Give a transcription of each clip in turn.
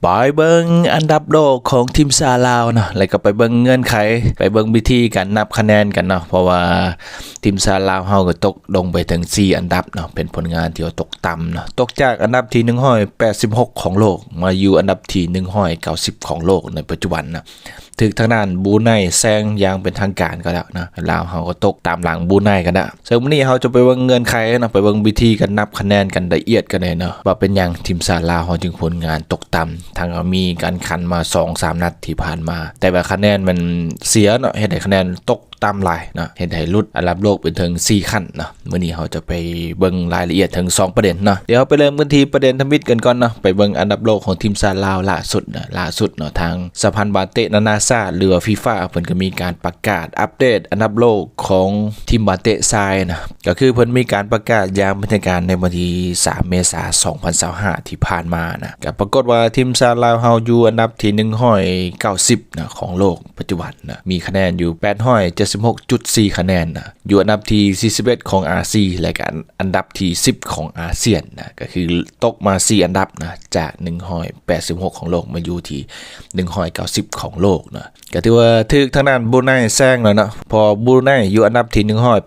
ไปเบิ่งอันดับโลกของทีมซาลาวเนาะแล้วก็ไปเบิ่งเงื่อนไขไปเบิ่งวิธีการนับคะแนนกันเนาะเพราะว่าทีมซาลาวเฮาก็ตกลงไปถึง4อันดับเนาะเป็นผลงานที่ตกต่ำเนาะตกจากอันดับที่186ของโลกมาอยู่อันดับที่190ของโลกในปัจจุบันนะถึงทางด้านบรูไนแซงอย่างเป็นทางการก็แล้วนะลาวเฮาก็ตกตามหลังบรูไนกันนะซึ่งวันนี้เฮาจะไปเบิ่งเงื่อนไขนะไปเบิ่งวิธีการนับคะแนนกันละเอียดกันเลยเนาะว่าเป็นหยังทีมซาลาวเฮาจึงผลงานตกต่ำทางมีการคันมา 2-3 นัดที่ผ่านมาแต่ว่าคะแนนมันเสียเนาะเฮ็ดให้คะแนนตกตามหลายนะเห็นให้หลุดอันดับโลกเป็นถึง4ขั้นนะมื้อนี้เราจะไปเบิ่งรายละเอียดถึง2ประเด็นเนาะเดี๋ยวไปเริ่มกันที่ประเด็นทมิตกันก่อนเนาะไปเบิ่งอันดับโลกของทีมซาลาวล่าสุดเนาะทางสหพันธ์บาเตะนานาชาติหรือว่าฟีฟ่าเพิ่นก็มีการประกาศอัปเดตอันดับโลกของทีมบาเตะทรายนะก็คือเพิ่นมีการประกาศอย่างเป็นทางการในวันที่3เมษายน2025ที่ผ่านมานะก็ปรากฏว่าทีมซาลาวเฮาอยู่อันดับที่190นะของโลกปัจจุบันนะมีคะแนนอยู่876.4 คะแนนนะอยู่อันดับที่41ของอาเซียนและกันอันดับที่10ของอาเซียนนะก็คือตกมา4อันดับนะจาก186ของโลกมาอยู่ที่190ของโลกนะก็ถือว่าถึกทางด้านบรูไนแซงแล้วนะพอบรูไนอยู่อันดับที่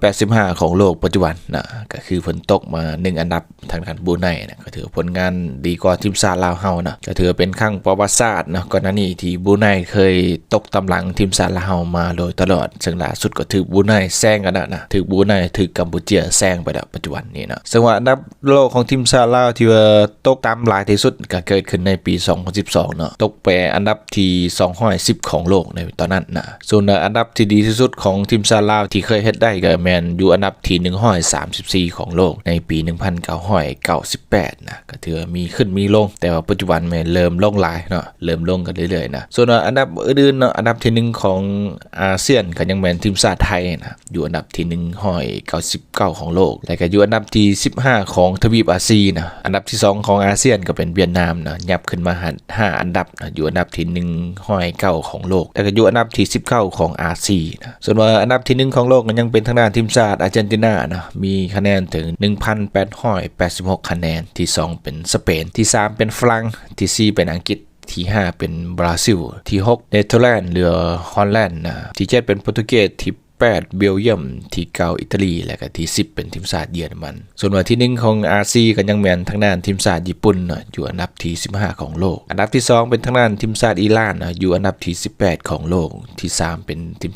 185ของโลกปัจจุบันนะก็คือเพิ่นตกมา1อันดับทางด้านบรูไนนะก็ถือผลงานดีกว่าทีมซาลาวเฮานะก็ถือเป็นครั้งประวัติศาสตร์นะก่อนหน้านี้ที่บรูไนเคยตกตำหลังทีมซาลาวเฮามาโดยตลอดซึ่งล่าสุดก็ถือบรูไนแซงกันนะถือบรูไนถือกัมพูชาแซงไปแล้วปัจจุบันนี้นะซึ่งว่าอันดับโลกของทีมซาลาวที่ว่าตกต่ำหลายที่สุดก็เกิดขึ้นในปี2012เนาะตกไปอันดับที่210ของโลกในตอนนั้นนะส่วนอันดับที่ดีที่สุดของทีมซาลาวที่เคยเฮ็ดได้ก็แม่นอยู่อันดับที่134ของโลกในปี1998นะก็ถือมีขึ้นมีลงแต่ว่าปัจจุบันแม่นเริ่มลงหลายเนาะเริ่มลงกันเรื่อยๆนะส่วนอันดับอื่นๆเนาะอันดับที่1ของอาเซียนก็ยังแม่นทีมชาติไทยนะอยู่อันดับที่199ของโลกและก็อยู่อันดับที่15ของทวีปอาเซียนนะอันดับที่2ของอาเซียนก็เป็นเวียดนามนะยับขึ้นมา5อันดับนะอยู่อันดับที่109ของโลกแล้วก็อยู่อันดับที่19ของอาเซียนนะส่วนว่าอันดับที่1ของโลกก็ยังเป็นทางด้านทีมชาติอาร์เจนตินานะมีคะแนนถึง 1,886 คะแนนที่2เป็นสเปนที่3เป็นฝรั่งที่4เป็นอังกฤษที่5เป็นบราซิลที่6เนเธอร์แลนด์หรือฮอลแลนด์นะที่7เป็นโปรตุเกสที่8เบลเยียมที่9อิตาลีและก็ที่10เป็นทีมชาติเยอรมันส่วนว่าที่1ของอาเซียนก็ยังแม่นทางด้านทีมชาติญี่ปุ่นนะอยู่อันดับที่15ของโลกอันดับที่2เป็นทางด้านทีมชาติอิหร่านนะอยู่อันดับที่18ของโลกที่3เป็นทีม